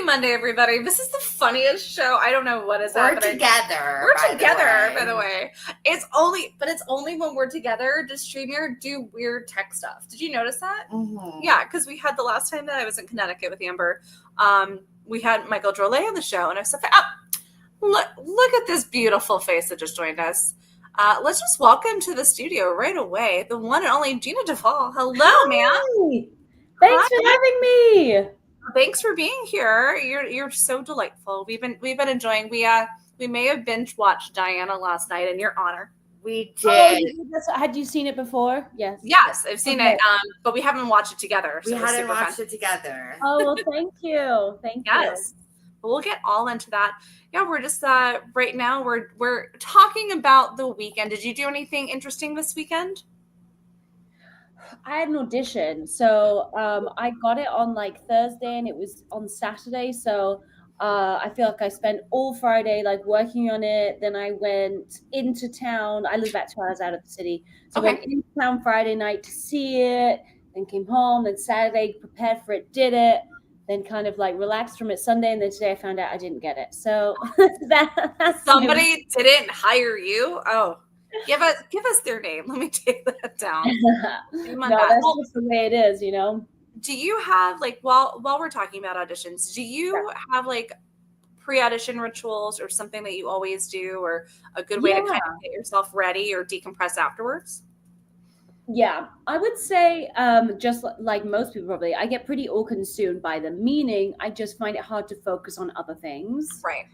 Monday, everybody. This is the funniest show. I don't know what is happening. We're together, by the way. It's only when we're together does StreamYard do weird tech stuff. Did you notice that? Mm-hmm. Yeah, because we had the last time that I was in Connecticut with Amber, we had Michael Drolet on the show, and I was like, look at this beautiful face that just joined us. Let's just welcome to the studio right away the one and only Jeanna de Waal. Hello, ma'am. Thanks for having me. Thanks for being here. You're so delightful. We've been enjoying. We may have binge watched Diana last night in your honor. We did. Had you seen it before? Yes. Yes, I've seen it. But we haven't watched it together. So we hadn't watched it together. Oh well, thank you. Thank you. Yes. But we'll get all into that. Yeah, we're just right now we're talking about the weekend. Did you do anything interesting this weekend? I had an audition, so I got it on like Thursday, and it was on Saturday. So I feel like I spent all Friday like working on it. Then I went into town. I live about 2 hours out of the city, so I went into town Friday night to see it. Then came home. Then Saturday prepared for it, did it. Then kind of like relaxed from it Sunday, and then today I found out I didn't get it. So that's somebody didn't hire you. Oh. Give us their name. Let me take that down. No, that's just the way it is, you know. Do you have like while we're talking about auditions, do you have like pre-audition rituals or something that you always do, or a good way to kind of get yourself ready or decompress afterwards? Yeah, I would say just like most people probably, I get pretty all-consumed by them, meaning I just find it hard to focus on other things. Right.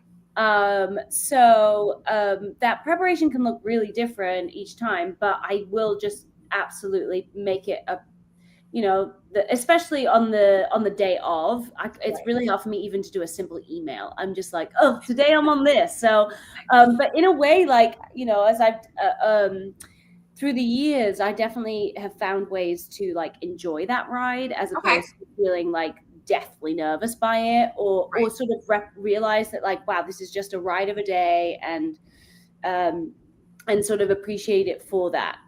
So that preparation can look really different each time, but I will just absolutely make it a, you know, especially on the day of, it's really hard for me even to do a simple email. I'm just like, oh, today I'm on this. So, but in a way, like, you know, as I've, through the years, I definitely have found ways to like enjoy that ride as opposed to feeling like deathly nervous by it, or sort of realize that like, wow, this is just a ride of a day, and sort of appreciate it for that.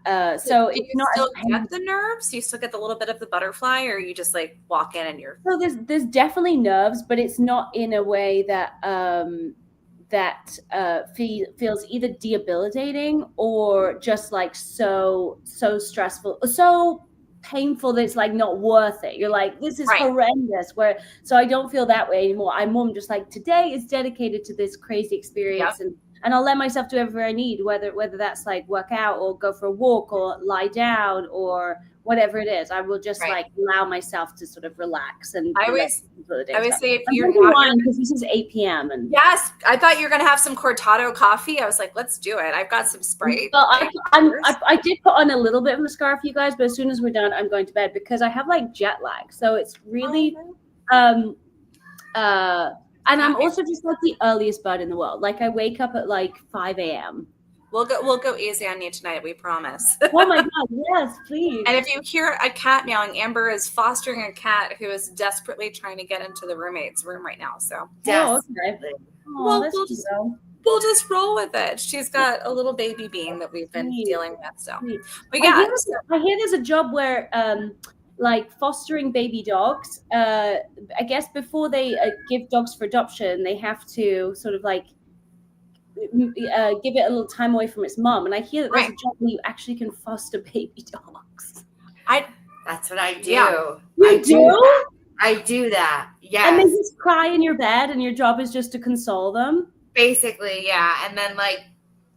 So do you still get the nerves? Do you still get the little bit of the butterfly, or you just like walk in and you're? So there's definitely nerves, but it's not in a way that feels either debilitating or just like so stressful, so painful that it's like not worth it. You're like, this is horrendous. So I don't feel that way anymore. I'm more just like, today is dedicated to this crazy experience, and I'll let myself do whatever I need, whether that's like work out or go for a walk or lie down or whatever it is. I will just like allow myself to sort of relax. And I always say if you're not, because this is 8 p.m. and yes, I thought you were gonna have some cortado coffee. I was like, let's do it. I've got some Sprite. Well, I did put on a little bit of mascara for you guys, but as soon as we're done, I'm going to bed because I have like jet lag. So it's really and I'm also just like the earliest bird in the world. Like I wake up at like 5 a.m. We'll go easy on you tonight, we promise. Oh my God, yes, please. And if you hear a cat meowing, Amber is fostering a cat who is desperately trying to get into the roommate's room right now. So desperately. We'll just roll with it. She's got a little baby bean that we've been dealing with. So but yeah, I hear there's a job where like fostering baby dogs, I guess before they give dogs for adoption, they have to sort of like give it a little time away from its mom. And I hear that there's a job where you actually can foster baby dogs. That's what I do. Yeah. I do that. Yes. And they just cry in your bed, and your job is just to console them. Basically, yeah. And then like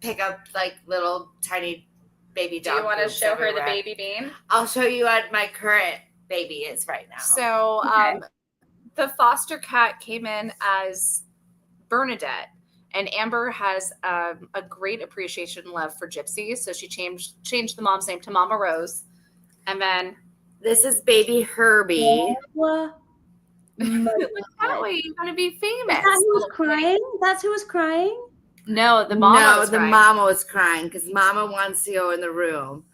pick up like little tiny baby dog. Do you want to show her the baby bean? I'll show you what my current baby is right now. So the foster cat came in as Bernadette. And Amber has a great appreciation and love for gypsies. So she changed the mom's name to Mama Rose. And then this is baby Herbie. Look that way, you're going to be famous. Is that who was crying? That's who was crying? No, the mama was crying. Mama was crying because Mama wants to go in the room.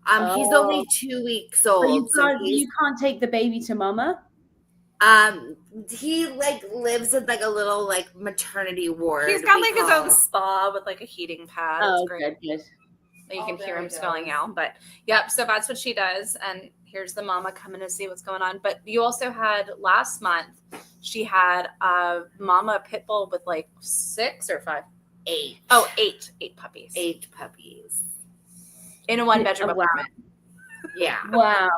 He's only 2 weeks old. You can't take the baby to Mama? He like lives in like a little like maternity ward. He's got like his own spa with like a heating pad. Oh, it's great. Good. You can hear him spelling out, but yep. So that's what she does, and Here's the mama coming to see what's going on. But you also had last month, she had a mama pit bull with like 6 or 5? 8. Oh, 8 puppies. 8 puppies. In a 1-bedroom wow. apartment. Yeah. Wow.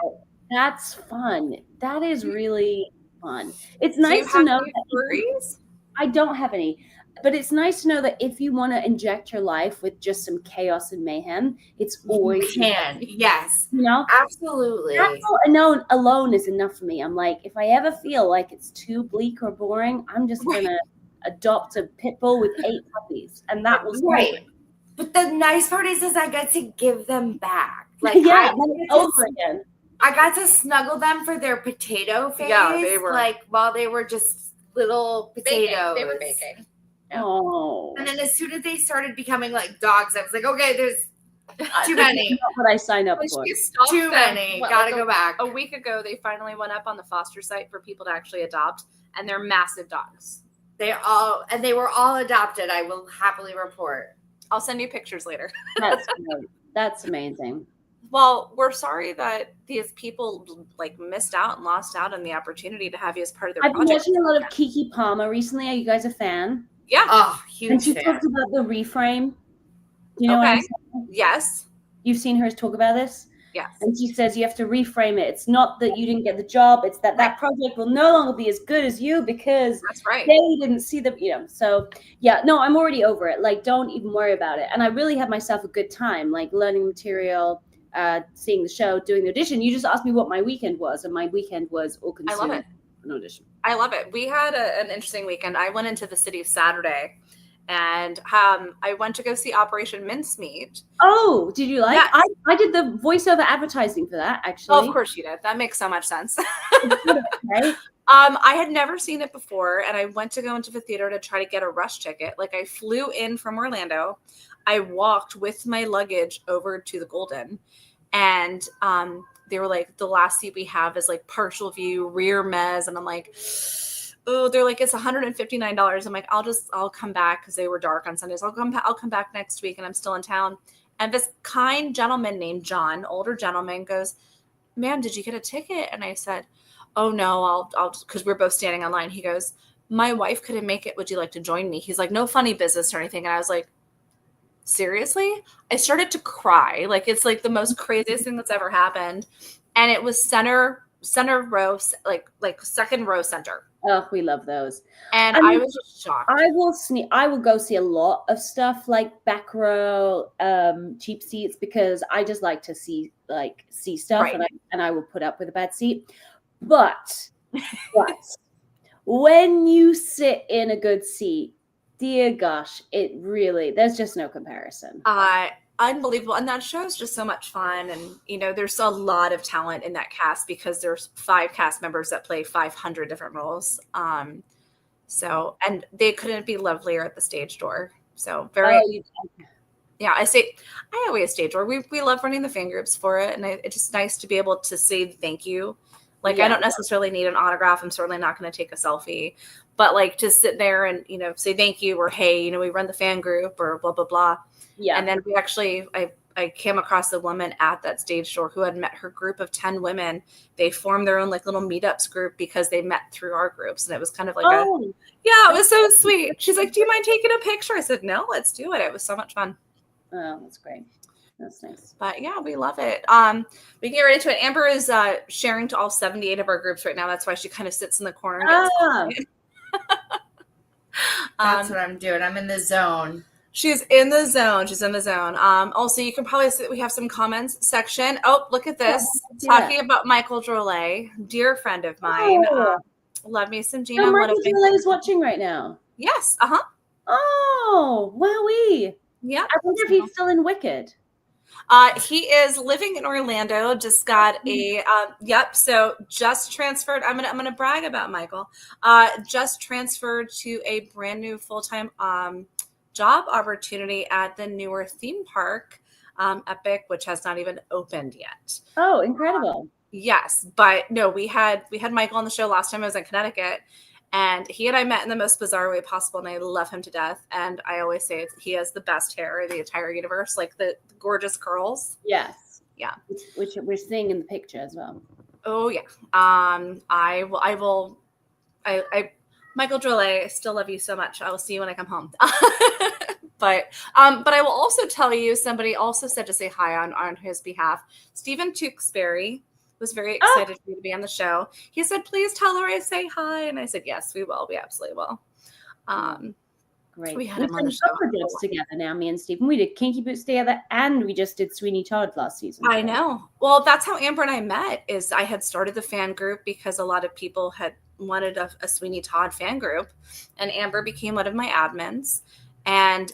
That's fun. That is really fun. It's Do you nice to have know any that worries? I don't have any, but it's nice to know that if you want to inject your life with just some chaos and mayhem, it's always, You can. Yes. you know, Absolutely. that alone is enough for me. I'm like, if I ever feel like it's too bleak or boring, I'm just Right. gonna adopt a pit bull with 8 puppies, and that will Right. But the nice part is I get to give them back. Like yeah, I over again. I got to snuggle them for their potato phase. Yeah, they were. Like while they were just little potatoes. They were baking. Yeah. Oh, And then as soon as they started becoming like dogs, I was like, okay, there's too many. Not what I signed up When for. she stopped Too them, many. what, Gotta like go back. A week ago, they finally went up on the foster site for people to actually adopt, and they're massive dogs. They were all adopted. I will happily report. I'll send you pictures later. That's great. That's amazing. Well, we're sorry that these people like missed out and lost out on the opportunity to have you as part of their I've been project. watching a lot of Kiki Palmer recently. Are you guys a fan? Yeah. Oh, And huge she fan. talked about the reframe. Do you know what I'm Okay. saying? Yes. You've seen her talk about this? Yes. And she says you have to reframe it. It's not that you didn't get the job. It's that that project will no longer be as good as you because That's right. they didn't see the, so yeah, no, I'm already over it. Like, don't even worry about it. And I really had myself a good time, like learning material, seeing the show, doing the audition. You just asked me what my weekend was, and my weekend was all consumed. I love it. An audition. I love it. We had an interesting weekend. I went into the city Saturday, and I went to go see Operation Mincemeat. Oh, did you like? Yes. I did the voiceover advertising for that, actually. Oh, of course you did. That makes so much sense. Right? I had never seen it before, and I went to go into the theater to try to get a rush ticket. Like, I flew in from Orlando. I walked with my luggage over to the Golden, and they were like, the last seat we have is like partial view, rear mez, and I'm like, oh, they're like, it's $159. I'm like, I'll come back because they were dark on Sundays. I'll come back next week, and I'm still in town. And this kind gentleman named John, older gentleman, goes, ma'am, did you get a ticket? And I said, oh no, I'll because we're both standing online. He goes, my wife couldn't make it. Would you like to join me? He's like, no funny business or anything. And I was like, seriously? I started to cry. Like, it's like the most craziest thing that's ever happened. And it was center row, like second row center. Oh, we love those. And I I was just shocked. I will go see a lot of stuff like back row, cheap seats, because I just like to see stuff, Right. and I will put up with a bad seat. But when you sit in a good seat, dear gosh, there's just no comparison. Unbelievable. And that show is just so much fun. And, there's a lot of talent in that cast because there's 5 cast members that play 500 different roles. So, and they couldn't be lovelier at the stage door. So I always stage door. We love running the fan groups for it. And it's just nice to be able to say thank you. Like, I don't necessarily need an autograph. I'm certainly not going to take a selfie, but like to sit there and, say thank you, or, hey, we run the fan group, or blah, blah, blah. Yeah. And then we actually, I came across a woman at that stage door who had met her group of 10 women. They formed their own like little meetups group because they met through our groups. And it was kind of like it was so sweet. She's like, do you mind taking a picture? I said, no, let's do it. It was so much fun. Oh, that's great. That's nice. But yeah, we love it. We can get right into it. Amber is sharing to all 78 of our groups right now. That's why she kind of sits in the corner. And gets That's what I'm doing. I'm in the zone. She's in the zone. Also, you can probably see that we have some comments section. Oh, look at this. Talking about Michael Drolet, dear friend of mine. Love me some Jeanna. Michael Drolet is watching right now. Yes. Oh, wowee. Yeah. I wonder if he's still in Wicked. He is living in Orlando. Just got so just transferred. I'm gonna brag about Michael. Just transferred to a brand new full-time job opportunity at the newer theme park, Epic, which has not even opened yet. Oh, incredible. Yes, but no, we had Michael on the show last time I was in Connecticut, and he and I met in the most bizarre way possible, and I love him to death. And I always say he has the best hair in the entire universe, like the gorgeous curls. Yes. Yeah. which we're seeing in the picture as well. Oh yeah. Michael Drolet, I still love you so much. I will see you when I come home. But I will also tell you, somebody also said to say hi on his behalf. Stephen Tewksbury was very excited for you to be on the show. He said, please tell her I say hi. And I said, yes, we will. We absolutely will. Great. We had him on the show. Jobs together now, me and Stephen. We did Kinky Boots together, and we just did Sweeney Todd last season. I know. Well, that's how Amber and I met. Is I had started the fan group because a lot of people had wanted a Sweeney Todd fan group, and Amber became one of my admins, and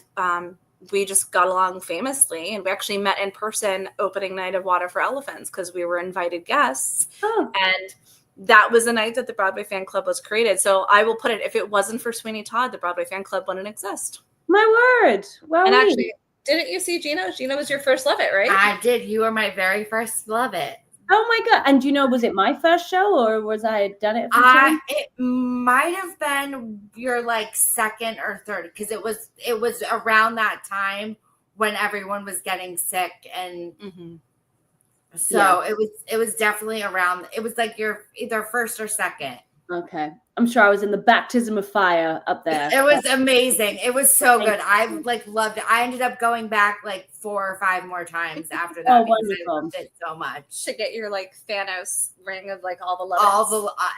we just got along famously, and we actually met in person opening night of Water for Elephants because we were invited guests, and that was the night that the Broadway Fan Club was created. So I will put it, if it wasn't for Sweeney Todd, the Broadway Fan Club wouldn't exist. My word. Well, and actually, didn't you see Jeanna? Jeanna was your first Love It, right? I did. You were my very first Love It. Oh my God. And was it my first show, or was I done it? It might have been your like second or third, because it was around that time when everyone was getting sick, and so it was definitely around. It was like your either first or second. Okay. I'm sure I was in the baptism of fire up there. It was amazing. It was so good. I like loved it. I ended up going back like 4 or 5 more times after that because I loved it so much. To get your like Thanos ring of like all the love.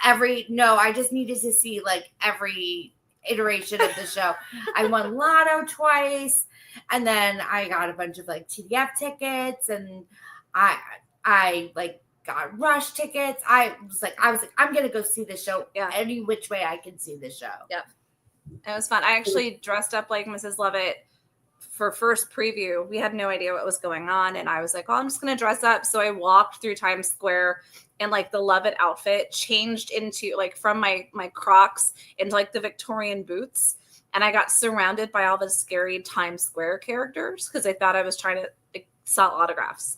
I just needed to see like every iteration of the show. I won Lotto twice, and then I got a bunch of like TBF tickets, and I like got Rush tickets. I was like, I'm gonna go see the show any which way I can see the show. Yep, it was fun. I actually dressed up like Mrs. Lovett for first preview. We had no idea what was going on, and I was like, "Oh, I'm just gonna dress up." So I walked through Times Square in like the Lovett outfit, changed into like from my Crocs into like the Victorian boots, and I got surrounded by all the scary Times Square characters because I thought I was trying to like, sell autographs.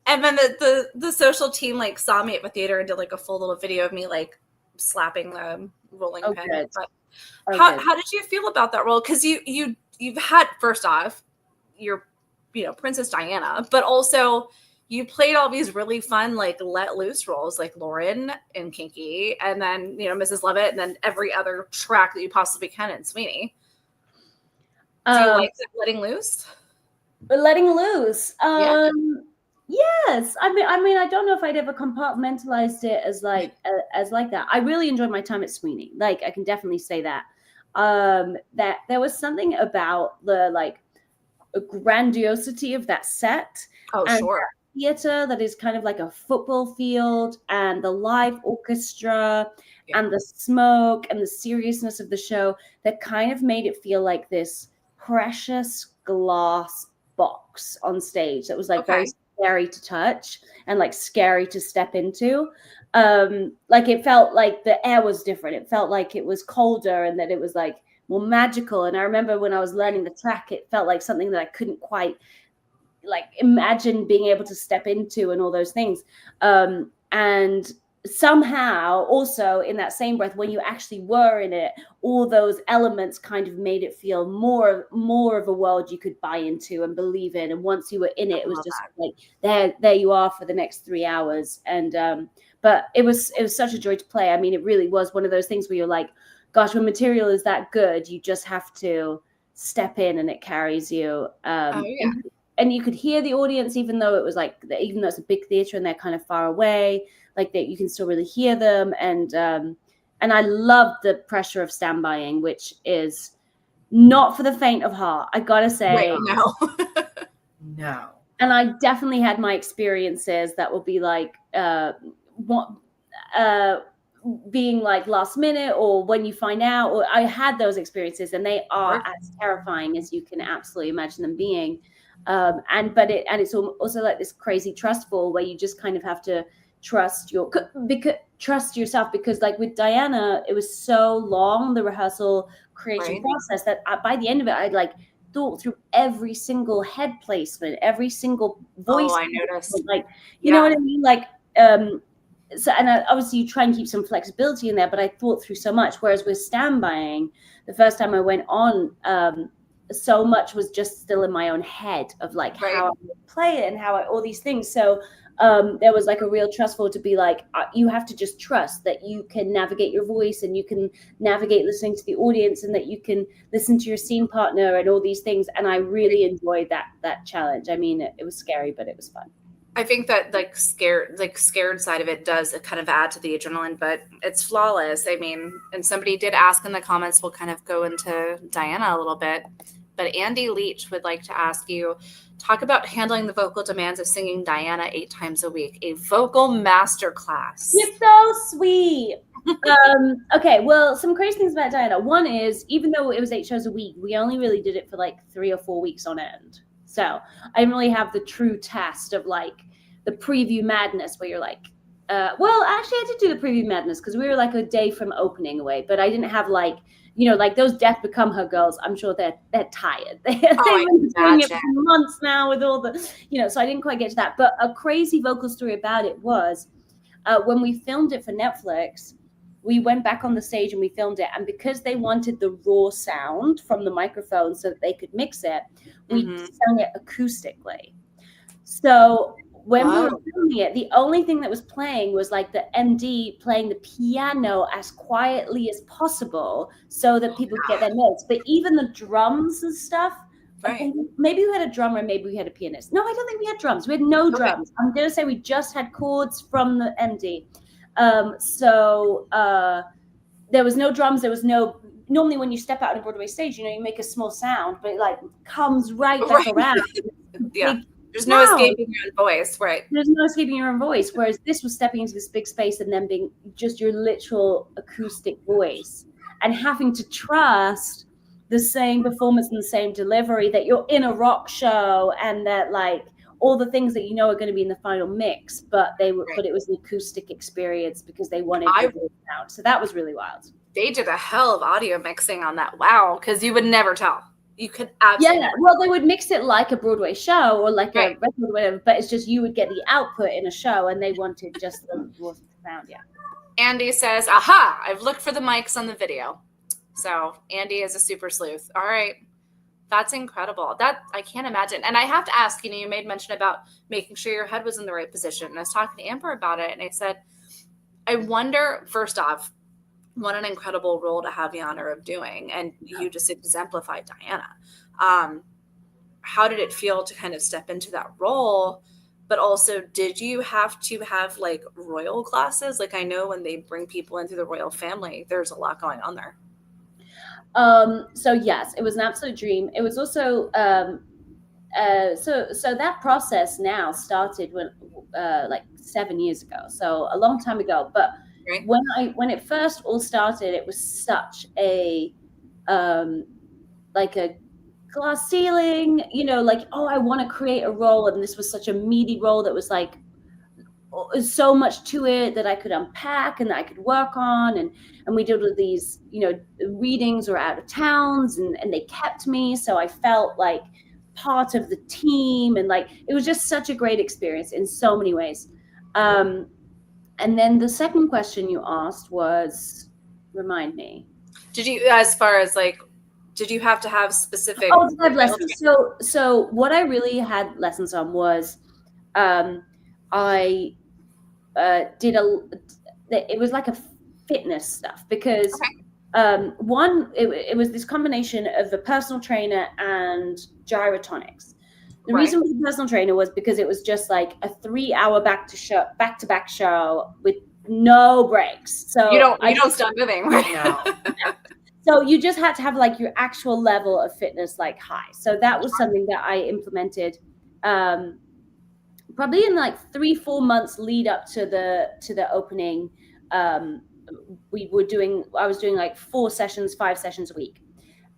And then the social team like saw me at the theater and did like a full little video of me like slapping the rolling pin. Good. But how did you feel about that role? Because you've had, first off, you're Princess Diana, but also you played all these really fun like let loose roles like Lauren and Kinky, and then Mrs. Lovett, and then every other track that you possibly can in Sweeney. Do you like letting loose? Letting loose. Yes. I mean, I don't know if I'd ever compartmentalized it as like that. I really enjoyed my time at Sweeney. Like, I can definitely say that. That there was something about the like grandiosity of that set. Oh, and sure. Theater that is kind of like a football field, and the live orchestra and the smoke and the seriousness of the show that kind of made it feel like this precious glass box on stage that was like very scary to touch and like scary to step into. Like it felt like the air was different. It felt like it was colder and that it was like more magical. And I remember when I was learning the track, it felt like something that I couldn't quite like imagine being able to step into and all those things. And somehow also in that same breath, when you actually were in it, all those elements kind of made it feel more of a world you could buy into and believe in. And once you were in it, it was just like there you are for the next 3 hours. And but it was such a joy to play. I mean, it really was one of those things where you're like, gosh, when material is that good, you just have to step in and it carries you. And you could hear the audience, even though it's a big theater and they're kind of far away, like that you can still really hear them. And I love the pressure of standbying, which is not for the faint of heart. I gotta say, no. And I definitely had my experiences that will be like being like last minute or when you find out. Or I had those experiences, and they are as terrifying as you can absolutely imagine them being. It's also like this crazy trust fall where you just kind of have to trust yourself, because like with Diana, it was so long, the rehearsal creation process, that by the end of it, I'd like thought through every single head placement, every single voice. I noticed. Like, you know what I mean? Like, so, and obviously you try and keep some flexibility in there, but I thought through so much. Whereas with standbying, the first time I went on so much was just still in my own head of like how I would play it and how all these things. So there was like a real trustful to be like, you have to just trust that you can navigate your voice and you can navigate listening to the audience and that you can listen to your scene partner and all these things. And I really enjoyed that challenge. I mean, it was scary, but it was fun. I think that scared side of it does kind of add to the adrenaline, but it's flawless. I mean, and somebody did ask in the comments, we'll kind of go into Diana a little bit, but Andy Leach would like to ask you, talk about handling the vocal demands of singing Diana 8 times a week, a vocal masterclass. You're so sweet. Okay, well, some crazy things about Diana. One is, even though it was 8 shows a week, we only really did it for like 3 or 4 weeks on end. So I didn't really have the true test of like the preview madness where you're like, well, actually I did do the preview madness because we were like a day from opening away, but I didn't have like, you know, like those Death Become Her girls. I'm sure they're tired. They've been doing it for months now with all the, you know, so I didn't quite get to that. But a crazy vocal story about it was when we filmed it for Netflix, we went back on the stage and we filmed it. And because they wanted the raw sound from the microphone so that they could mix it, we sang it acoustically. So when we were filming it, the only thing that was playing was like the MD playing the piano as quietly as possible so that people could get their notes. But even the drums and stuff, maybe we had a drummer, maybe we had a pianist. No, I don't think we had drums. We had no drums. I'm going to say we just had chords from the MD. So there was no drums. There was no, normally when you step out on a Broadway stage, you know, you make a small sound, but it like comes right back around. There's no escaping your own voice, right? There's no escaping your own voice. Whereas this was stepping into this big space and then being just your literal acoustic voice and having to trust the same performance and the same delivery, that you're in a rock show and that like all the things that you know are going to be in the final mix, but they were, but it was an acoustic experience because they wanted to do it out. So that was really wild. They did a hell of audio mixing on that. Wow, because you would never tell. You could absolutely well, they would mix it like a Broadway show or like a record or whatever, but it's just you would get the output in a show and they wanted just the sound. Andy says, aha, I've looked for the mics on the video. So Andy is a super sleuth. All right. That's incredible. That I can't imagine. And I have to ask, you know, you made mention about making sure your head was in the right position. And I was talking to Amber about it and I said, I wonder, first off, what an incredible role to have the honor of doing. And you just exemplified Diana. How did it feel to kind of step into that role? But also, did you have to have like royal classes? Like I know when they bring people into the royal family, there's a lot going on there. So yes, it was an absolute dream. It was also, so that process now started when, like 7 years ago. So a long time ago, but when it first all started, it was such a, like a glass ceiling, you know, like, oh, I want to create a role. And this was such a meaty role that was like, so much to it that I could unpack and that I could work on. And we did all these, you know, readings or out of towns and they kept me. So I felt like part of the team and like, it was just such a great experience in so many ways. And then the second question you asked was, remind me. Did you, as far as like, did you have to have specific? Oh, I have lessons. So what I really had lessons on was, I did it was like a fitness stuff because one, it was this combination of a personal trainer and gyrotonics. The reason for the personal trainer was because it was just like a 3-hour back-to-back show with no breaks. So you don't stop moving. No. So you just had to have like your actual level of fitness like high. So that was something that I implemented probably in like 3-4 months lead up to the opening. I was doing like 5 sessions a week,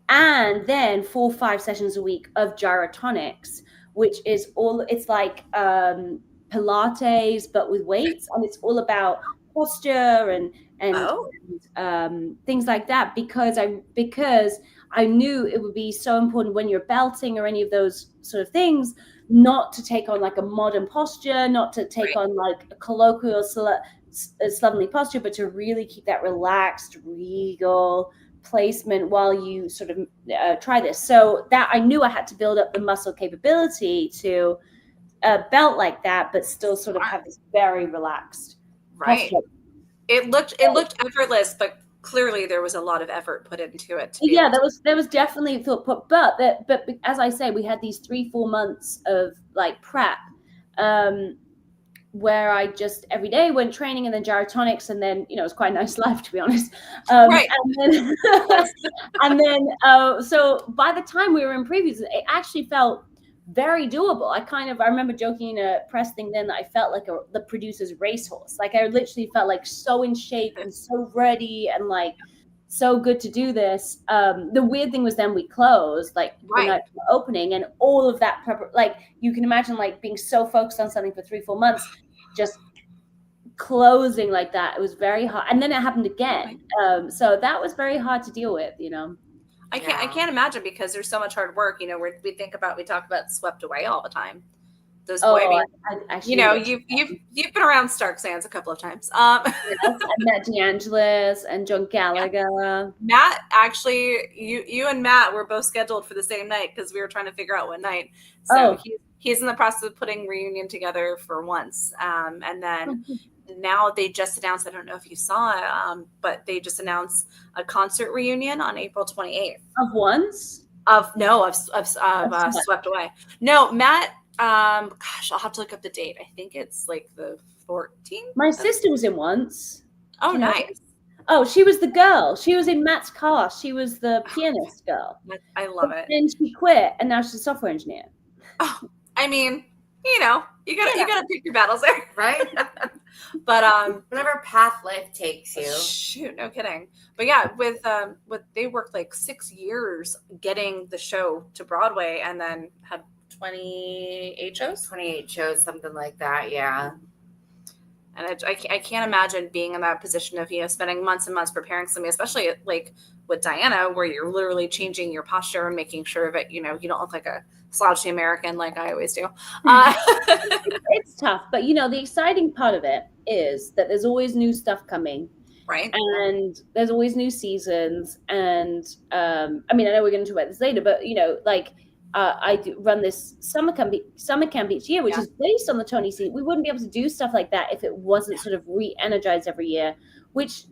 and then 4-5 sessions a week of gyrotonics, which is it's like Pilates but with weights, and it's all about posture and things like that, because I knew it would be so important when you're belting or any of those sort of things, not to take on like a modern posture, not to take on like a colloquial slovenly posture, but to really keep that relaxed, regal placement while you sort of try this. So that I knew I had to build up the muscle capability to belt like that, but still sort of have this very relaxed posture. It looked effortless, but clearly there was a lot of effort put into it. Yeah, there was definitely thought put, but as I say, we had these 3-4 months of like prep, where I just every day went training and then gyrotonics, and then it was quite a nice life, to be honest. Right. And then so by the time we were in previews, it actually felt very doable. I remember joking in a press thing then that I felt like the producer's racehorse. Like I literally felt like so in shape and so ready and like so good to do this. The weird thing was then we closed like the night of the opening, and all of that like you can imagine like being so focused on something for 3-4 months, just closing like that. It was very hard, and then it happened again. So that was very hard to deal with. I can't imagine, because there's so much hard work. We talk about Swept Away all the time. Those you've been around Stark Sands a couple of times. Yes, I met D'Angelis and John Gallagher. Yeah. Matt, actually, you and Matt were both scheduled for the same night because we were trying to figure out what night. So he's in the process of putting reunion together for once, and then. Now they just announced, I don't know if you saw it, but they just announced a concert reunion on April 28th. Of Once? Of Swept Away. No, Matt, gosh, I'll have to look up the date. I think it's like the 14th. My sister was in Once. Oh, nice. Oh, she was the girl. She was in Matt's cast. She was the pianist girl. I love it. And she quit, and now she's a software engineer. Oh, I mean, you gotta pick your battles there, right? But whatever path life takes you. Shoot, no kidding. But yeah, with they worked like 6 years getting the show to Broadway, and then had 28 shows, something like that. Yeah. And I can't imagine being in that position of spending months and months preparing something, especially like with Diana, where you're literally changing your posture and making sure that you don't look like a slouchy American like I always do. It's tough, but the exciting part of it is that there's always new stuff coming, right? And there's always new seasons. And I know we're going to talk about this later, but I do run this summer camp each year, which is based on the Tony season. We wouldn't be able to do stuff like that if it wasn't sort of re-energized every year, which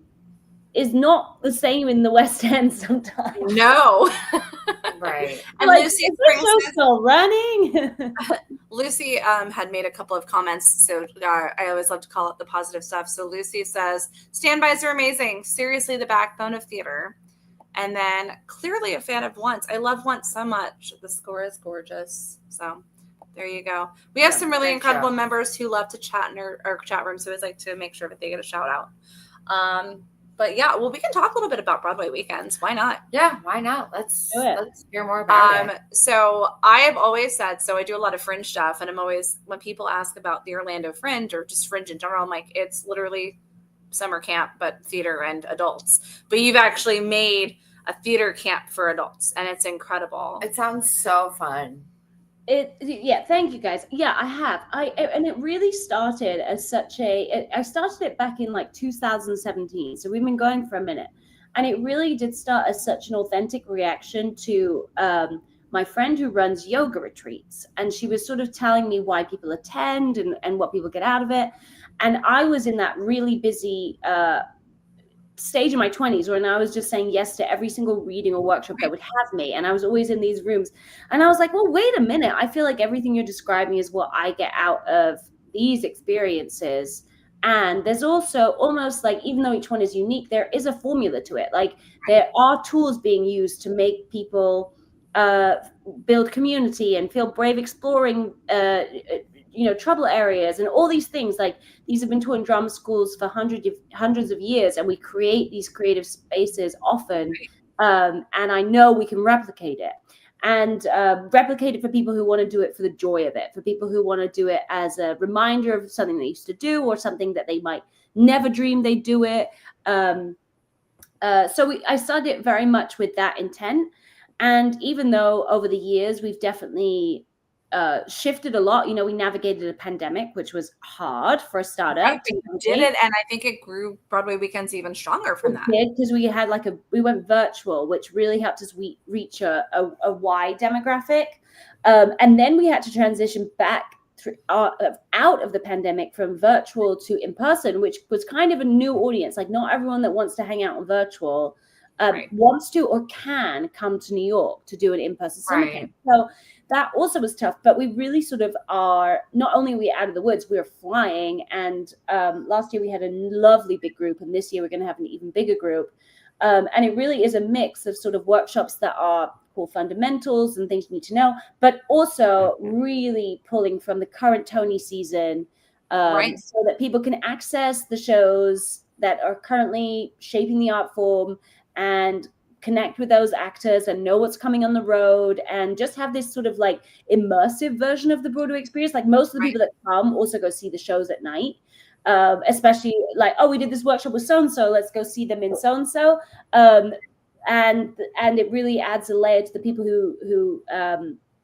is not the same in the West End sometimes. No. Right. And Lucy still running. Lucy had made a couple of comments, so I always love to call it the positive stuff. So Lucy says, standbys are amazing. Seriously, the backbone of theater. And then clearly a fan of Once. I love Once so much. The score is gorgeous. So there you go. We have some really incredible members who love to chat in our chat room, so I'd like to make sure that they get a shout out. But yeah, well, we can talk a little bit about Broadway Weekends. Why not? Yeah, why not? Let's hear more about it. So I have always said, I do a lot of Fringe stuff, and I'm always, when people ask about the Orlando Fringe or just Fringe in general, I'm like, it's literally summer camp, but theater and adults. But you've actually made a theater camp for adults, and it's incredible. It sounds so fun. Thank you guys. Yeah, I have. And it really started as I started it back in like 2017. So we've been going for a minute. And it really did start as such an authentic reaction to my friend who runs yoga retreats. And she was sort of telling me why people attend and what people get out of it. And I was in that really busy stage in my 20s when I was just saying yes to every single reading or workshop that would have me, and I was always in these rooms, and I was like, well, wait a minute, I feel like everything you're describing is what I get out of these experiences. And there's also almost like, even though each one is unique, there is a formula to it. Like there are tools being used to make people build community and feel brave exploring trouble areas and all these things. Like these have been taught in drama schools for hundreds of years, and we create these creative spaces often. And I know we can replicate it, and replicate it for people who want to do it for the joy of it, for people who want to do it as a reminder of something they used to do or something that they might never dream they'd do it. I started it very much with that intent. And even though over the years we've definitely shifted a lot. We navigated a pandemic, which was hard for a startup. Right, we did it, and I think it grew Broadway Weekends even stronger from that. It did, because we had we went virtual, which really helped us reach a wide demographic. And then we had to transition back out of the pandemic from virtual to in person, which was kind of a new audience. Like, not everyone that wants to hang out on virtual wants to or can come to New York to do an in-person summer camp. So that also was tough, but we really sort of are, not only are we out of the woods, we are flying. And last year we had a lovely big group, and this year we're going to have an even bigger group. And it really is a mix of sort of workshops that are core fundamentals and things you need to know, but also really pulling from the current Tony season, so that people can access the shows that are currently shaping the art form and connect with those actors and know what's coming on the road, and just have this sort of like immersive version of the Broadway experience. Like, most of the people that come also go see the shows at night, especially like, oh, we did this workshop with so-and-so, let's go see them in so-and-so. And it really adds a layer to the people who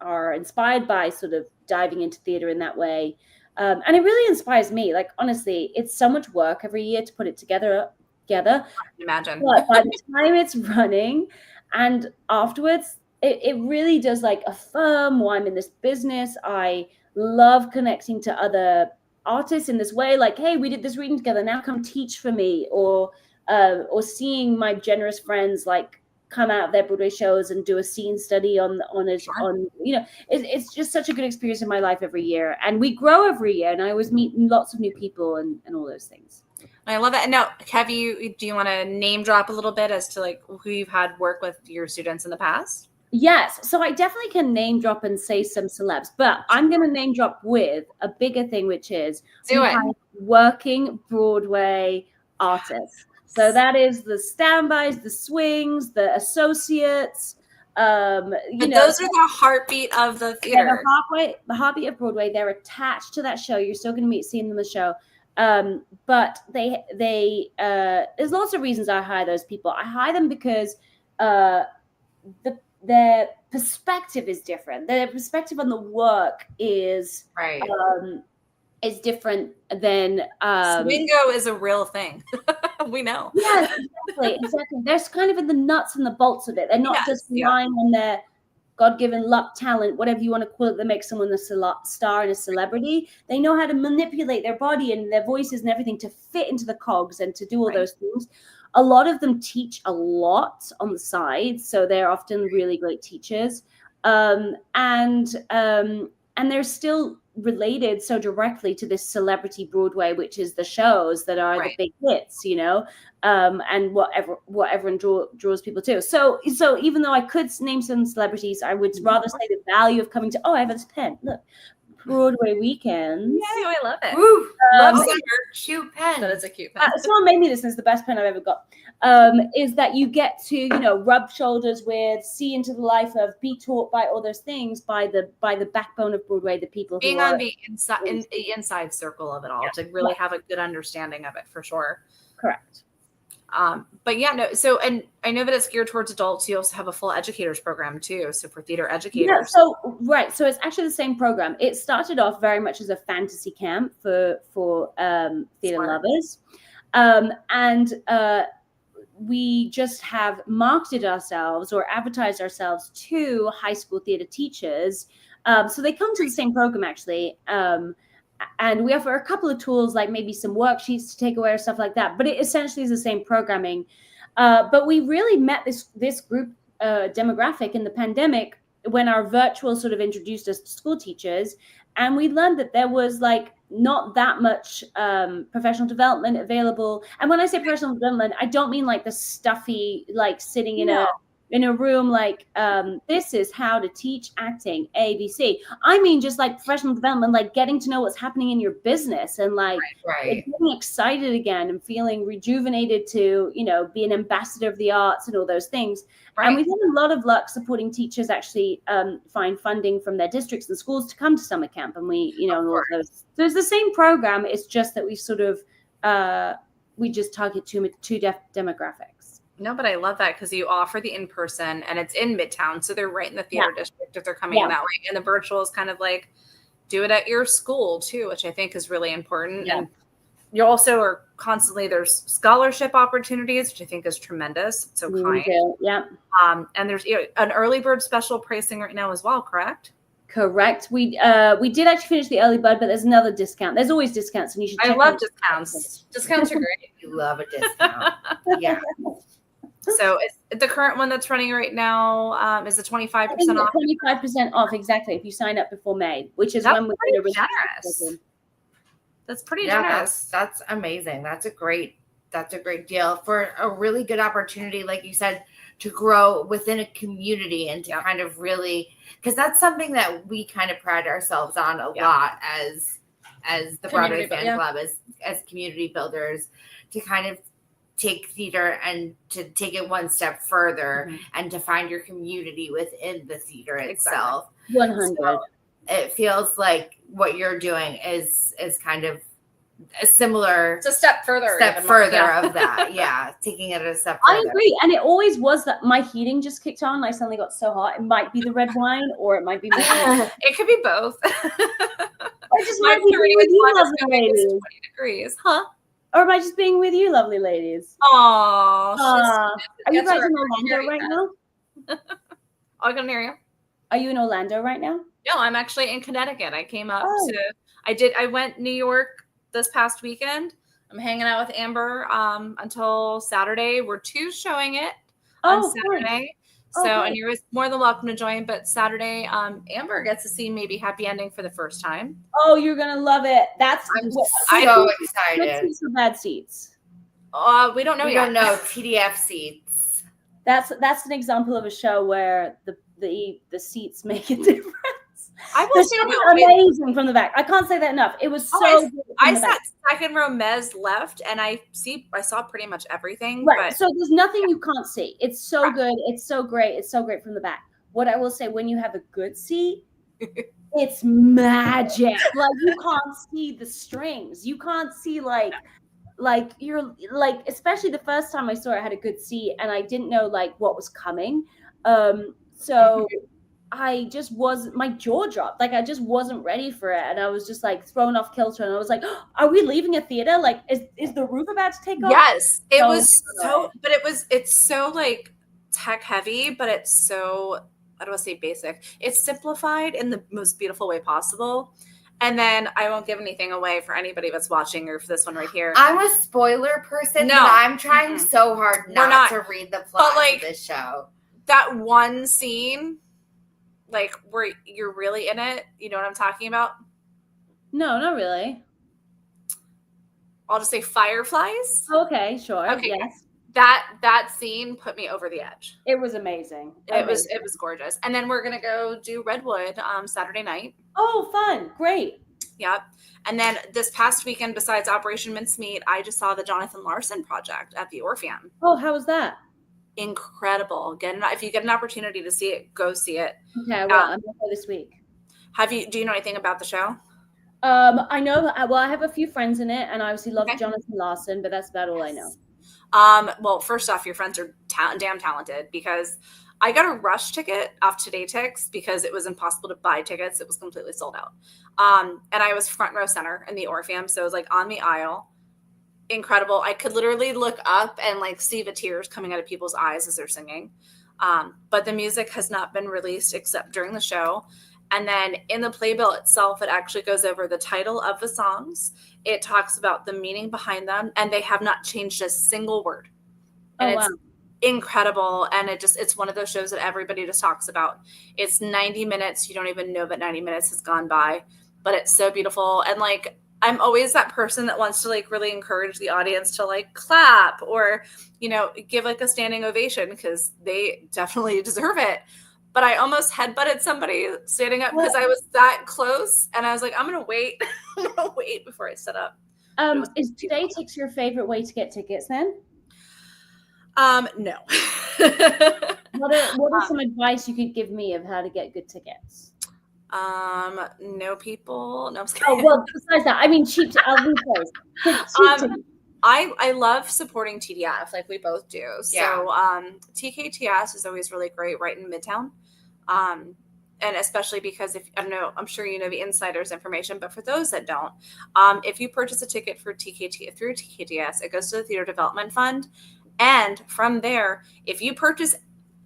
are inspired by sort of diving into theater in that way. And it really inspires me. Like, honestly, it's so much work every year to put it together. I can imagine. But by the time it's running and afterwards, it really does like affirm why I'm in this business. I love connecting to other artists in this way. Like, hey, we did this reading together, now come teach for me. Or seeing my generous friends like come out of their Broadway shows and do a scene study on it's just such a good experience in my life every year. And we grow every year, and I always meet lots of new people and all those things. I love it. And now, do you want to name drop a little bit as to like who you've had work with your students in the past? Yes. So I definitely can name drop and say some celebs, but I'm going to name drop with a bigger thing, which is working Broadway artists. So that is the standbys, the swings, the associates. Those are the heartbeat of the theater. The heartbeat of Broadway. They're attached to that show. You're still going to be seeing them in the show. But they there's lots of reasons I hire those people. I hire them because their perspective is different. Their perspective on the work is different than Swingo is a real thing. We know. Yes, exactly. They're kind of in the nuts and the bolts of it. They're not just relying on their God-given luck, talent, whatever you want to call it, that makes someone a star and a celebrity. They know how to manipulate their body and their voices and everything to fit into the cogs and to do all those things. A lot of them teach a lot on the side, so they're often really great teachers. And they're still related so directly to this celebrity Broadway, which is the shows that are the big hits, and whatever draws people to. So even though I could name some celebrities, I would rather say the value of coming to, I have this pen. Look, Broadway Weekends. Yeah, I love it. Woo! Love your cute pen. That is a cute pen. Someone made me this, and it's the best pen I've ever got. Is that you get to, rub shoulders with, see into the life of, be taught by all those things by the backbone of Broadway, the people being who are on the inside circle of it all, to really have a good understanding of it, for sure. Correct. But yeah, no. So, and I know that it's geared towards adults. You also have a full educators program too. So for theater educators. Yeah, so it's actually the same program. It started off very much as a fantasy camp for theater lovers. We just have marketed ourselves or advertised ourselves to high school theater teachers. So they come to the same program actually. And we offer a couple of tools, like maybe some worksheets to take away or stuff like that. But it essentially is the same programming. But we really met this group demographic in the pandemic when our virtual sort of introduced us to school teachers. And we learned that there was like not that much professional development available. And when I say professional development, I don't mean like the stuffy, like sitting in a room like this is how to teach acting ABC. I mean just like professional development, like getting to know what's happening in your business and like getting excited again and feeling rejuvenated to be an ambassador of the arts and all those things. And we've had a lot of luck supporting teachers actually find funding from their districts and schools to come to summer camp, and we all of those. So it's the same program, it's just that we sort of we just target two demographics. No, but I love that because you offer the in-person and it's in Midtown. So they're right in the theater district if they're coming in that way. And the virtual is kind of like do it at your school too, which I think is really important. Yeah. And you also are constantly, there's scholarship opportunities, which I think is tremendous. It's so kind. Yeah. And there's an early bird special pricing right now as well, correct? Correct. We did actually finish the early bird, but there's another discount. There's always discounts, and you should check I love discounts. Discounts are great. You love a discount. Yeah. So the current one that's running right now is the 25% off. 25% off, exactly, if you sign up before May, which is That's when we're pretty going to generous. That's pretty generous. That's amazing. That's a great deal for a really good opportunity, like you said, to grow within a community and to kind of really, because that's something that we kind of pride ourselves on a lot as the Broadway Fan Club, as community builders, to kind of take theater and to take it one step further and to find your community within the theater itself. 100. So it feels like what you're doing is kind of a similar It's a step further of that. Yeah. Taking it a step further. I agree. And it always was that my heating just kicked on. I suddenly got so hot. It might be the red wine or it might be it could be both. Or just might be being with you, lovely ladies. 20 degrees, huh? Or am I just being with you, lovely ladies? Aww. Are you guys in Orlando right now? I can hear you. Are you in Orlando right now? No, I'm actually in Connecticut. I came up I went New York this past weekend. I'm hanging out with Amber until Saturday. We're showing it on Saturday. And you're more than welcome to join. But Saturday, Amber gets to see maybe Happy Ending for the first time. Oh, you're gonna love it. I'm so excited. Good seats or bad seats? We don't know yet. We don't know. TDF seats. That's an example of a show where the seats make a difference. I will say amazing from the back. I can't say that enough. It was so good. I sat second row mez left, and I saw pretty much everything. Right. But so there's nothing you can't see. It's so good. It's so great. It's so great from the back. What I will say, when you have a good seat, it's magic. Like you can't see the strings. You can't see like you're like, especially the first time I saw it, I had a good seat and I didn't know like what was coming. So I just my jaw dropped. Like I just wasn't ready for it. And I was just like thrown off kilter. And I was like, oh, are we leaving a theater? Like, is the roof about to take off? Yes. It's so like tech heavy, but it's so, I don't want to say basic. It's simplified in the most beautiful way possible. And then I won't give anything away for anybody that's watching or for this one right here. I'm a spoiler person, but I'm trying so hard not to read the plot of this show. That one scene, like where you're really in it, you know what I'm talking about? No, not really. I'll just say fireflies. Okay, sure. Okay. Yes. That scene put me over the edge. It was amazing. It was gorgeous. And then we're gonna go do Redwood Saturday night. Oh, fun. Great. Yep. And then this past weekend, besides Operation Mincemeat, I just saw the Jonathan Larson project at the Orpheum. Oh, how was that? Incredible. If you get an opportunity to see it, go see it. Okay, well, I'm going to go this week. Do you know anything about the show? I know, I have a few friends in it, and I obviously love Jonathan Larson, but that's about all I know. Well, first off, your friends are damn talented, because I got a rush ticket off Today Tix because it was impossible to buy tickets. It was completely sold out. And I was front row center in the Orpheum. So it was like on the aisle. Incredible. I could literally look up and like see the tears coming out of people's eyes as they're singing. But the music has not been released except during the show. And then in the playbill itself, it actually goes over the title of the songs. It talks about the meaning behind them, and they have not changed a single word. And it's incredible. And it's one of those shows that everybody just talks about. It's 90 minutes. You don't even know that 90 minutes has gone by, but it's so beautiful. And like, I'm always that person that wants to like really encourage the audience to like clap or, you know, give like a standing ovation because they definitely deserve it. But I almost headbutted somebody standing up because I was that close, and I was like, I'm gonna wait. I'm gonna wait before I set up. Is Today Tix your favorite way to get tickets then? No. What are some advice you could give me of how to get good tickets? No people. No, I'm just kidding. Oh, well, besides that, I mean, cheap. I'll rephrase. I love supporting TDF like we both do. Yeah. So TKTS is always really great right in Midtown. And especially because if I don't know, I'm sure you know the insider's information, but for those that don't, if you purchase a ticket for TKT through TKTS, it goes to the Theater Development Fund. And from there, if you purchase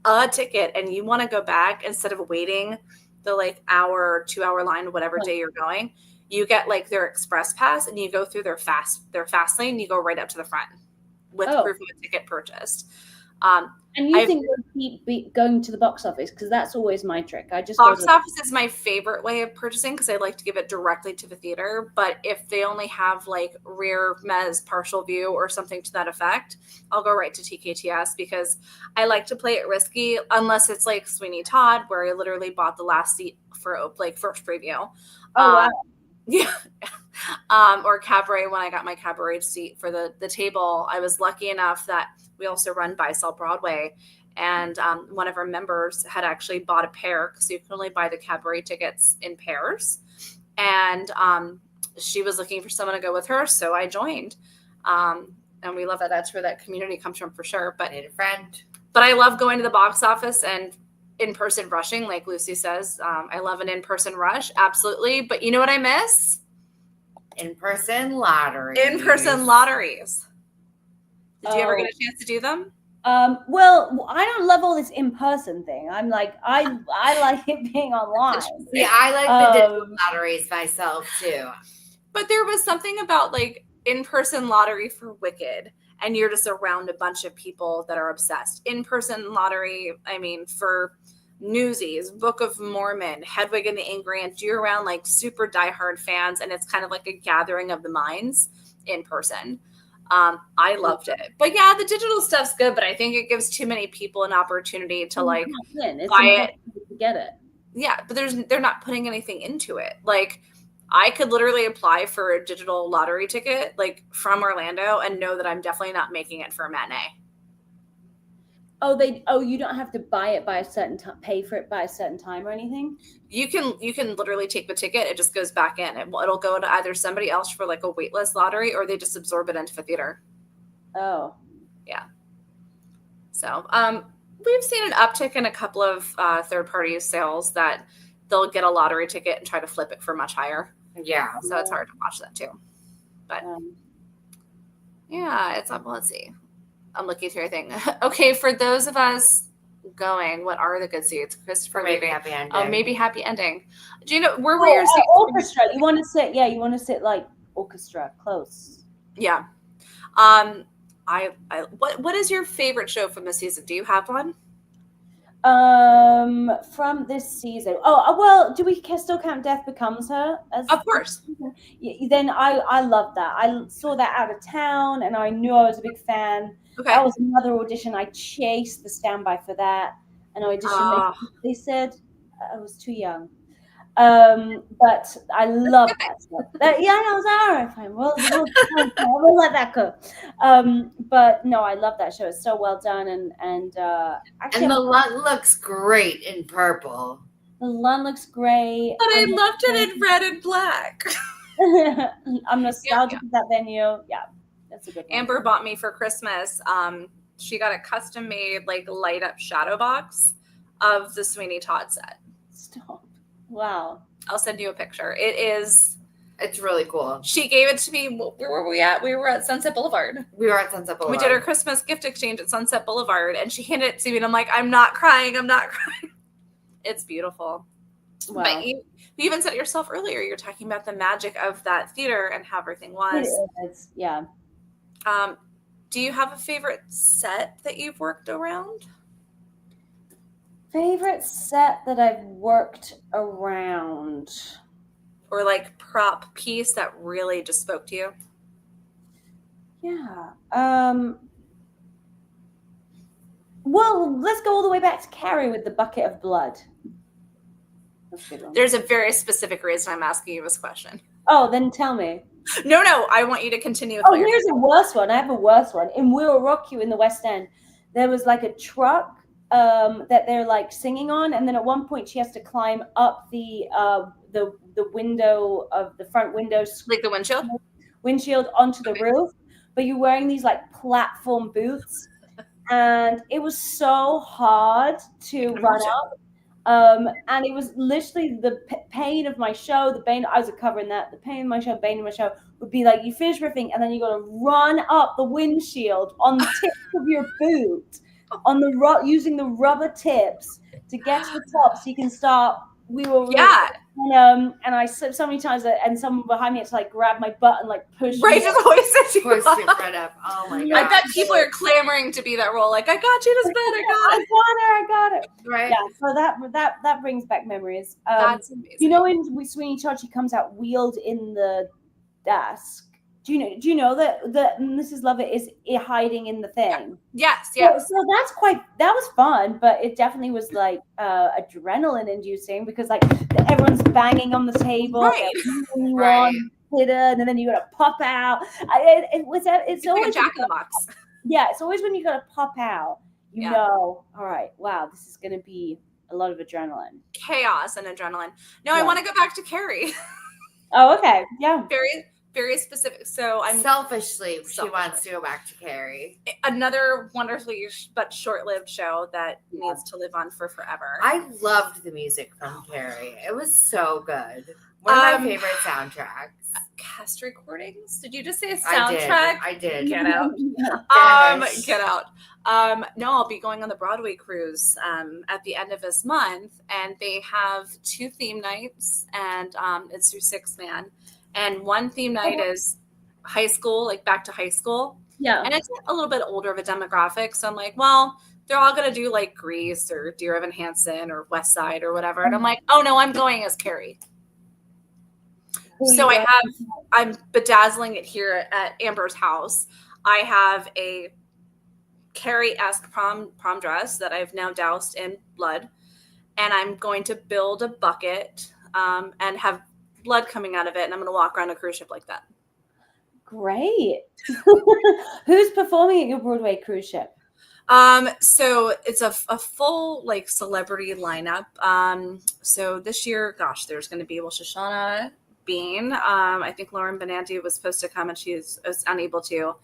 a ticket and you want to go back instead of waiting the like hour, 2 hour line, whatever day you're going, you get like their express pass and you go through their fast lane. And you go right up to the front with proof of a ticket purchased. And you think you'll keep going to the box office? Because that's always my trick. I just box office is my favorite way of purchasing because I like to give it directly to the theater. But if they only have like rear mez partial view or something to that effect, I'll go right to TKTS because I like to play it risky unless it's like Sweeney Todd where I literally bought the last seat for like first preview. Oh wow. Yeah. Or Cabaret when I got my Cabaret seat for the table. I was lucky enough that we also run Buy Sell Broadway. And one of our members had actually bought a pair because you can only buy the Cabaret tickets in pairs. And she was looking for someone to go with her. So I joined. And we love that. That's where that community comes from for sure. But Made a friend. But I love going to the box office and in-person rushing, like Lucy says. I love an in-person rush. Absolutely. But you know what I miss? In-person lotteries. In-person lotteries. Did you ever get a chance to do them? Well, I don't love all this in-person thing. I'm like, I like it being online. Yeah, I like the digital lotteries myself too. But there was something about like in-person lottery for Wicked, and you're just around a bunch of people that are obsessed. In-person lottery, I mean, for Newsies, Book of Mormon, Hedwig and the Angry Inch, you're around like super diehard fans, and it's kind of like a gathering of the minds in person. I loved it. But yeah, the digital stuff's good, but I think it gives too many people an opportunity to like buy it. To get it. Yeah, but they're not putting anything into it. Like I could literally apply for a digital lottery ticket like from Orlando and know that I'm definitely not making it for a matinee. You don't have to buy it by a certain time, pay for it by a certain time or anything? You can literally take the ticket. It just goes back in. It'll go to either somebody else for like a waitlist lottery or they just absorb it into the theater. Oh. Yeah. So we've seen an uptick in a couple of third-party sales that they'll get a lottery ticket and try to flip it for much higher. Yeah. So it's hard to watch that too. But yeah, it's let's see. I'm looking through everything. Okay, for those of us going, what are the good seats? Christopher, maybe happy ending. Oh, maybe happy ending. Do you know where were your seats? Orchestra. You want to sit? Yeah, you want to sit like orchestra, close. Yeah. What is your favorite show from the season? Do you have one? From this season. Oh, well, do we still count Death Becomes Her? Of course. Then I loved that. I saw that out of town, and I knew I was a big fan. Okay. That was another audition. I chased the standby for that, and I auditioned. They said I was too young. But I love that stuff. I was all right, fine. We'll let that go. But no, I love that show. It's so well done, and actually, and the Lund looks great in purple. The Lund looks great. But I loved it in red and black. I'm nostalgic of that venue. Yeah, that's a good one. Amber bought me for Christmas. She got a custom made like light up shadow box of the Sweeney Todd set. Stop. Wow. I'll send you a picture. It's really cool. She gave it to me. Where were we at? We were at Sunset Boulevard. We were at Sunset Boulevard. We did our Christmas gift exchange at Sunset Boulevard, and she handed it to me, and I'm like, I'm not crying. It's beautiful. Wow. But you even said it yourself earlier. You're talking about the magic of that theater and how everything was. Yeah. Do you have a favorite set that you've worked around? Favorite set that I've worked around, or like prop piece that really just spoke to you? Yeah. Well, let's go all the way back to Carrie with the bucket of blood. That's a good one. There's a very specific reason I'm asking you this question. Oh, then tell me. No, I want you to continue. Oh, here's a worse one. I have a worse one. In We Will Rock You in the West End, there was like a truck that they're like singing on, and then at one point she has to climb up the window of the front window, like the windshield onto the roof. but you're wearing these like platform boots, and it was so hard to run up. And it was literally the pain of my show, the pain, I was covering that, the pain of my show, pain of my show would be like, you finish riffing and then you got to run up the windshield on the tip of your boot, on the using the rubber tips to get to the top so you can start. And I slipped so many times and someone behind me had to like grab my butt and like push Right, me just hoist Of course, you're right up. Oh my god! I bet people are clamoring to be that role. Like, I got you this bed. I got it. Right. Yeah. So that brings back memories. That's amazing. You know, when Sweeney Todd, she comes out wheeled in the desk. Do you know that Mrs. Lovett is hiding in the thing? Yes. So that was fun, but it definitely was like adrenaline inducing because like everyone's banging on the table, Right. hidden, and then you gotta pop out. It's always like a Jack in the Box. Yeah, it's always when you gotta pop out. You know, all right, wow, this is gonna be a lot of adrenaline, chaos, and adrenaline. No, I want to go back to Carrie. Oh, okay, yeah, very specific. So I'm selfishly, she wants to go back to Carrie. Another wonderfully but short-lived show that needs to live on for forever. I loved the music from Carrie. It was so good. One of my favorite soundtracks. Cast recordings? Did you just say a soundtrack? I did. Get out. Get out. No, I'll be going on the Broadway cruise at the end of this month, and they have 2 theme nights, and it's through 6-man. And one theme night is high school, like back to high school. Yeah. And it's a little bit older of a demographic. So I'm like, well, they're all going to do like Grease or Dear Evan Hansen or West Side or whatever. And I'm like, oh no, I'm going as Carrie. So I'm bedazzling it here at Amber's house. I have a Carrie-esque prom dress that I've now doused in blood. And I'm going to build a bucket and have blood coming out of it, and I'm going to walk around a cruise ship like that. Great. Who's performing at your Broadway cruise ship? So it's a full like celebrity lineup. So this year, gosh, there's going to be Shoshana Bean. I think Lauren Benanti was supposed to come and she was unable to.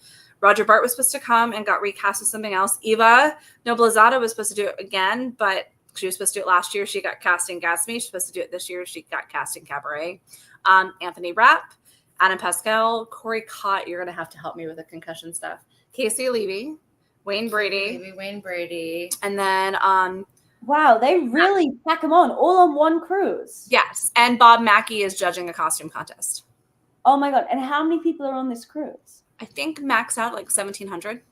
Roger Bart was supposed to come and got recast as something else. Eva Noblezada was supposed to do it again, but she was supposed to do it last year. She got cast in Gatsby. She's supposed to do it this year. She got cast in Cabaret. Anthony Rapp, Adam Pascal, Corey Cott. You're going to have to help me with the concussion stuff. Casey Levy, Wayne Brady. And then... wow, they really pack them on all on one cruise. Yes. And Bob Mackey is judging a costume contest. Oh my God. And how many people are on this cruise? I think max out like 1,700.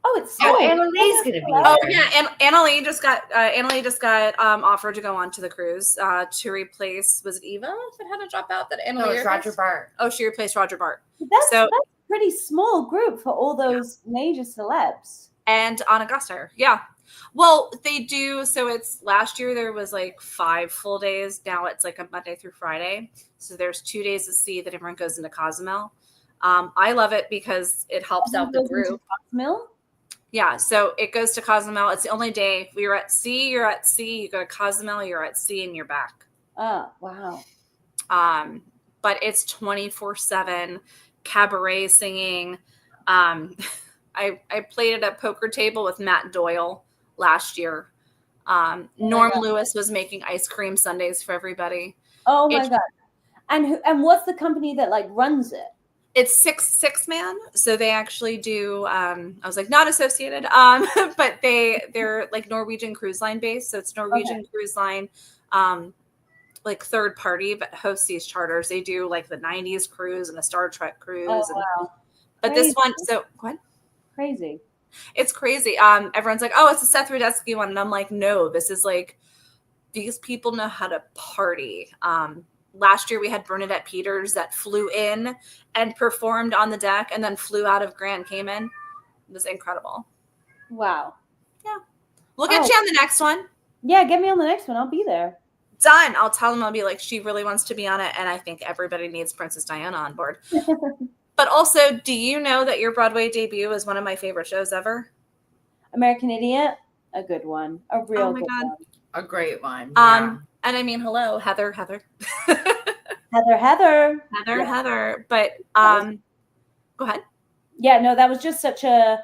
Oh, it's so Annalee's gonna be there. Oh yeah, and Annalee just got offered to go on to the cruise to replace, was it Eva that had to drop out? That Annalee it's Roger Bart. Oh, she replaced Roger Bart. That's a pretty small group for all those major celebs. And Anna Guster, yeah. Well, they do. So it's last year there was like 5 full days. Now it's like a Monday through Friday. So there's 2 days to see that everyone goes into Cozumel. I love it because it helps out the group. Cozumel? Yeah, so it goes to Cozumel. It's the only day. If you're at sea, you're at sea. You go to Cozumel, you're at sea, and you're back. Oh, wow. But it's 24/7 cabaret singing. I played it at poker table with Matt Doyle last year. Norm Lewis was making ice cream sundaes for everybody. Oh my God. And what's the company that like runs it? It's 6-man, so they actually do. I was like not associated, but they're like Norwegian Cruise Line based. So it's Norwegian Cruise Line, like third party, but hosts these charters. They do like the '90s cruise and a Star Trek cruise. Oh, wow. But this one, so what? Crazy. It's crazy. Everyone's like, oh, it's a Seth Rudetsky one, and I'm like, no, this is like these people know how to party. Last year we had Bernadette Peters that flew in and performed on the deck and then flew out of Grand Cayman. It was incredible. Wow. Yeah. We'll get you on the next one. Yeah, get me on the next one. I'll be there. Done. I'll tell them, I'll be like, she really wants to be on it. And I think everybody needs Princess Diana on board. But also, do you know that your Broadway debut is one of my favorite shows ever? American Idiot? A good one. A real good one. A great one. And I mean, hello, Heather. Heather. Yeah. But go ahead. Yeah, no, that was just such a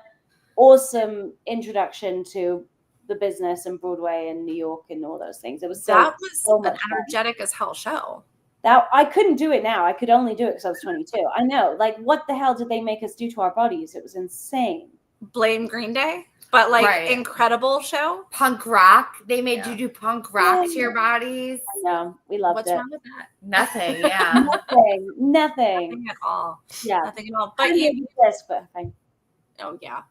awesome introduction to the business and Broadway and New York and all those things. It was That was so an much fun. energetic as hell show. That I couldn't do it now. I could only do it because I was 22. I know. Like, what the hell did they make us do to our bodies? It was insane. Blame Green Day, but like Right. incredible show. Punk rock. They made Yeah. you do punk rock to Yeah. your bodies. I know. We loved What's it. wrong with that? Nothing. Yeah. Nothing. Nothing at all. Yeah. Nothing at all. But But maybe this, but fine. oh yeah.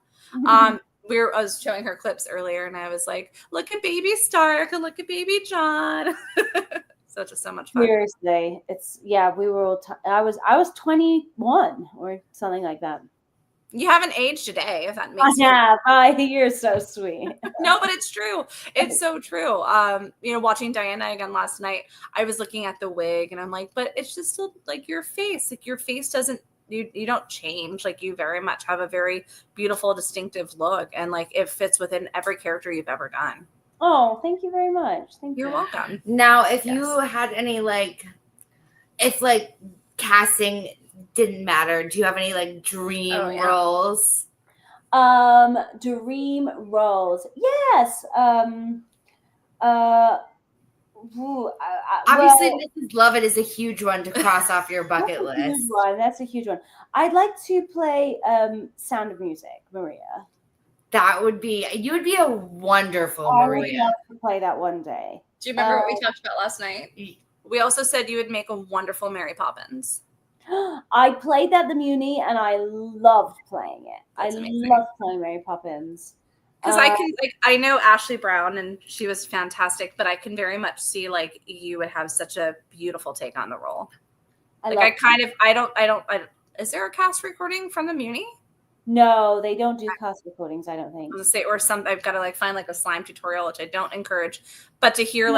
I was showing her clips earlier, and I was like, "Look at Baby Stark and look at Baby John." So just so much fun. Seriously, we were all. I was 21 or something like that. You haven't aged a day, if that makes Yeah, you're so sweet. No, but it's true. It's so true. Watching Diana again last night, I was looking at the wig, and I'm like, but it's just still like your face. Like your face doesn't. You don't change. Like you very much have a very beautiful, distinctive look, and like it fits within every character you've ever done. Oh, thank you very much. Thank you. You're welcome. Now, if you had any if casting didn't matter, do you have any dream roles? Dream roles. Yes. Obviously, Mrs. Lovett is a huge one to cross off your bucket list. That's a huge one. I'd like to play Sound of Music, Maria. You would be a wonderful Maria. I would love to play that one day. Do you remember what we talked about last night? We also said you would make a wonderful Mary Poppins. I played that at the Muni, and I loved playing it. That's amazing. Loved playing Mary Poppins. Because I know Ashley Brown, and she was fantastic, but I can very much see you would have such a beautiful take on the role. Is there a cast recording from the Muni? No, they don't do cast recordings, I don't think. I've got to find a slime tutorial, which I don't encourage, but to hear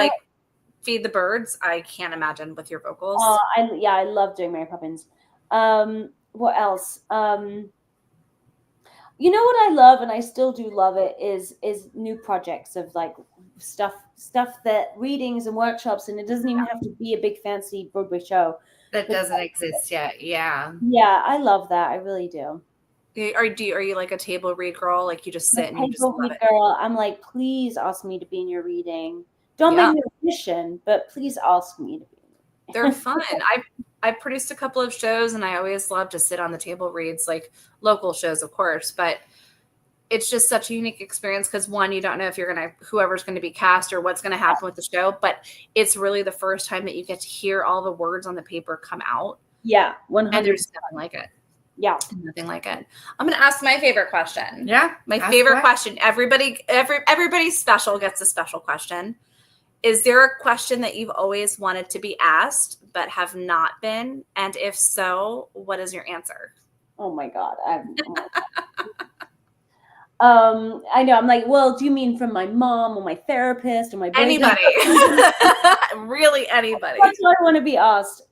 Feed the Birds, I can't imagine with your vocals. I love doing Mary Poppins. What else? You know what I love, and I still do love it, is new projects of stuff that readings and workshops, and it doesn't even have to be a big fancy Broadway show. That doesn't exist yet. Yeah. Yeah, I love that. I really do. Are you like a table read girl? Like you just sit and you just love it? Girl, I'm like, please ask me to be in your reading. Don't make me audition, but please ask me to be. They're fun. I've produced a couple of shows, and I always love to sit on the table reads, local shows, of course, but it's just such a unique experience because one, you don't know if whoever's going to be cast or what's going to happen with the show, but it's really the first time that you get to hear all the words on the paper come out. Yeah, 100%. And there's nothing like it. Yeah. Nothing like it. I'm going to ask my favorite question. Yeah. My favorite question. Everybody's special gets a special question. Is there a question that you've always wanted to be asked but have not been? And if so, what is your answer? Oh my God. I know. I'm like, well, do you mean from my mom or my therapist or my boyfriend? Anybody. Really anybody. That's what I want to be asked.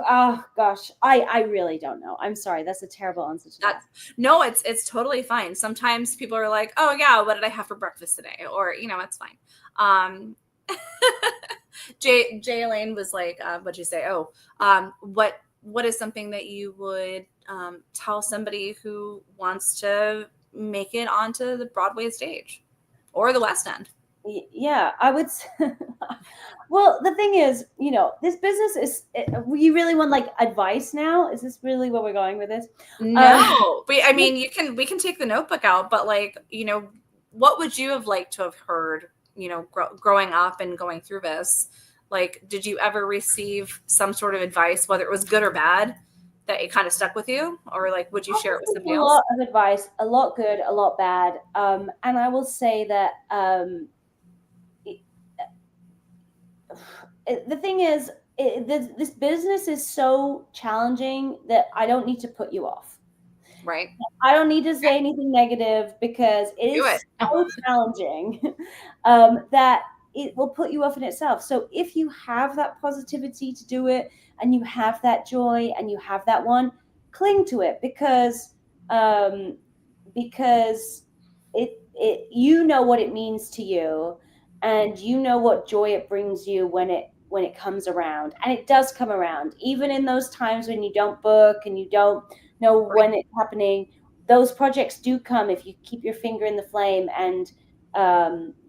Oh gosh, I really don't know. I'm sorry. That's a terrible answer to that. No, it's totally fine. Sometimes people are like, oh yeah, what did I have for breakfast today? Or, it's fine. Jay Elaine was like, what'd you say? Oh, what is something that you would tell somebody who wants to make it onto the Broadway stage or the West End? Yeah, I would. Well, the thing is, this business is. You really want advice now? Is this really where we're going with this? No, we can take the notebook out, but what would you have liked to have heard? Growing up and going through this, did you ever receive some sort of advice, whether it was good or bad, that it kind of stuck with you, or would you share it with somebody else? A lot of advice, a lot good, a lot bad, and I will say that. The thing is, this business is so challenging that I don't need to put you off. Right. I don't need to say anything negative because it is so challenging that it will put you off in itself. So if you have that positivity to do it, and you have that joy, and you have that one, cling to it because it you know what it means to you. And you know what joy it brings you when it comes around. And it does come around, even in those times when you don't book and you don't know when it's happening. Those projects do come if you keep your finger in the flame, and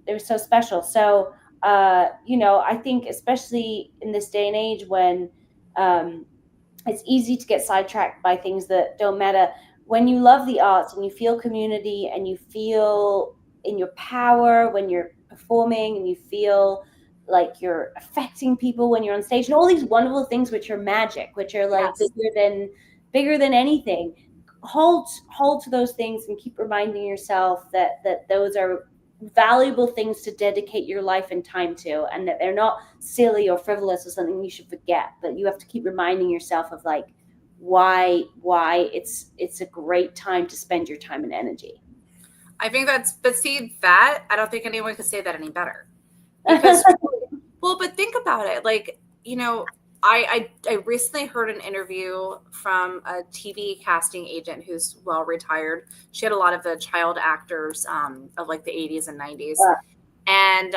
they're so special. So I think especially in this day and age when it's easy to get sidetracked by things that don't matter. When you love the arts and you feel community and you feel in your power when you're performing, and you feel like you're affecting people when you're on stage, and all these wonderful things which are magic, which are like bigger than anything. Hold to those things and keep reminding yourself that those are valuable things to dedicate your life and time to, and that they're not silly or frivolous or something you should forget, but you have to keep reminding yourself of like why it's a great time to spend your time and energy. I think but see that, I don't think anyone could say that any better. Because, well, but think about it. Like, I recently heard an interview from a TV casting agent who's well retired. She had a lot of the child actors of like the 80s and 90s. And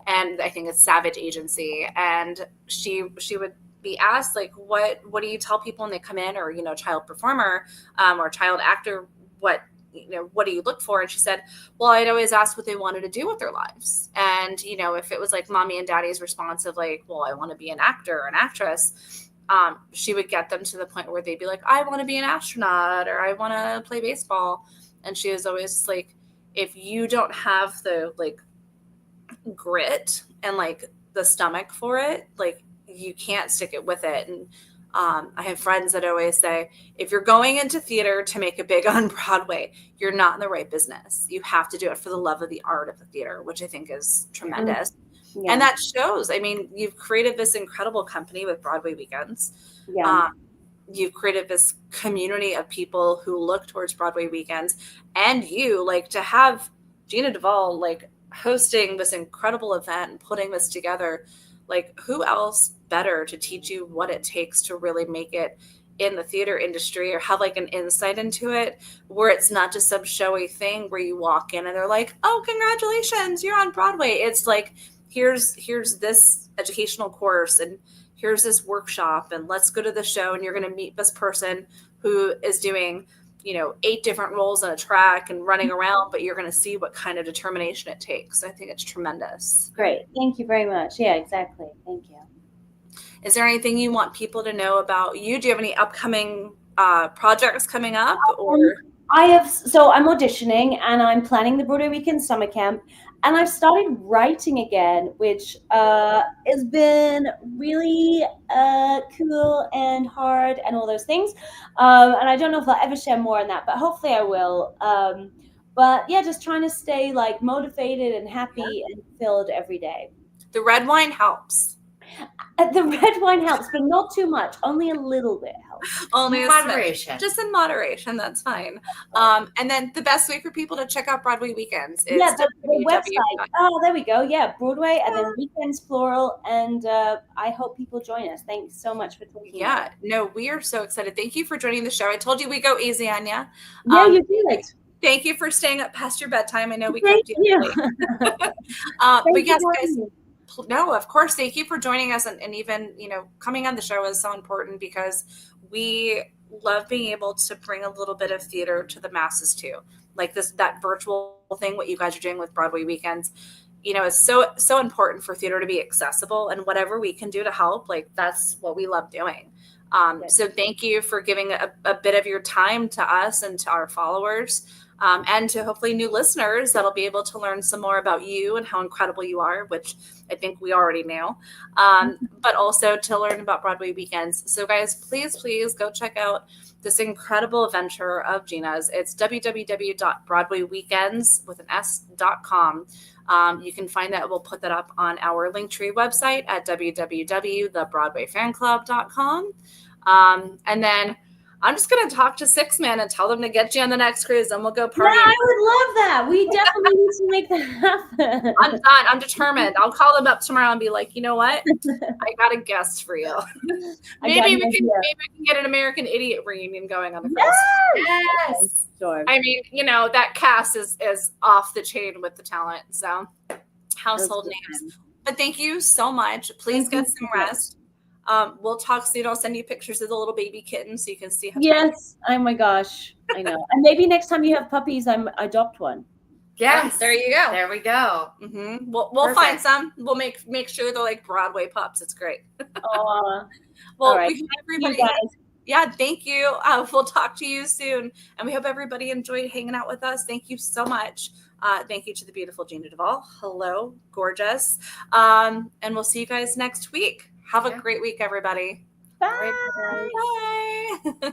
and I think it's Savage Agency. And she would be asked, like, what do you tell people when they come in, or, child performer or child actor, what do you look for? And she said, well, I'd always ask what they wanted to do with their lives. And, if it was like mommy and daddy's response of like, well, I want to be an actor or an actress, she would get them to the point where they'd be like, I want to be an astronaut, or I want to play baseball. And she was always like, if you don't have the like grit and like the stomach for it, like you can't stick it with it. And I have friends that always say, if you're going into theater to make it big on Broadway, you're not in the right business. You have to do it for the love of the art of the theater, which I think is tremendous. Yeah. And that shows. I mean, you've created this incredible company with Broadway Weekends. Yeah. You've created this community of people who look towards Broadway Weekends, and you like to have Jeanna de Waal like hosting this incredible event and putting this together. Like, who else better to teach you what it takes to really make it in the theater industry, or have like an insight into it, where it's not just some showy thing where you walk in and they're like, oh, congratulations, you're on Broadway. It's like, here's this educational course, and here's this workshop, and let's go to the show, and you're going to meet this person who is doing 8 different roles on a track and running around, but you're going to see what kind of determination it takes. I think it's tremendous. Great. Thank you very much. Yeah, exactly. Thank you. Is there anything you want people to know about you? Do you have any upcoming projects coming up? Or I'm auditioning, and I'm planning the Broadway Weekend summer camp, and I've started writing again, which has been really cool and hard and all those things. And I don't know if I'll ever share more on that, but hopefully I will. But yeah, just trying to stay like motivated and happy and filled every day. The red wine helps. The red wine helps, but not too much. Only a little bit helps. Only in moderation. Just in moderation. That's fine. And then the best way for people to check out Broadway Weekends is the website. Oh, there we go. Yeah, Broadway and then Weekends plural. And I hope people join us. Thanks so much for talking. Yeah, no, we are so excited. Thank you for joining the show. I told you we go easy on you. Yeah, you did. Thank you for staying up past your bedtime. I know we kept you. But yes, guys. No, of course. Thank you for joining us, and even, coming on the show is so important, because we love being able to bring a little bit of theater to the masses too. Like that virtual thing, what you guys are doing with Broadway Weekends, is so important for theater to be accessible, and whatever we can do to help, like that's what we love doing. So thank you for giving a bit of your time to us and to our followers. And to hopefully new listeners that'll be able to learn some more about you and how incredible you are, which I think we already knew, but also to learn about Broadway Weekends. So guys, please go check out this incredible adventure of Jeanna's. It's www.broadwayweekends.com. You can find that. We'll put that up on our Linktree website at www.thebroadwayfanclub.com. And then I'm just going to talk to Six Man and tell them to get you on the next cruise, and we'll go party. Yeah, I would love that. We definitely need to make that happen. I'm done. I'm determined. I'll call them up tomorrow and be like, you know what? I got a guest for you. Maybe we can get an American Idiot reunion going on the cruise. Yes. Sure. I mean, that cast is off the chain with the talent. So household names. But thank you so much. Please get some rest. We'll talk soon. I'll send you pictures of the little baby kitten so you can see how. Yes. Oh my gosh. I know. And maybe next time you have puppies, adopt one. Yes. There you go. There we go. Mm-hmm. We'll find some. We'll make sure they're like Broadway pups. It's great. Oh. Well, right. we hope everybody. Yeah, thank you. We'll talk to you soon, and we hope everybody enjoyed hanging out with us. Thank you so much. Thank you to the beautiful Jeanna de Waal. Hello, gorgeous. And we'll see you guys next week. Have a great week, everybody. Bye. Bye.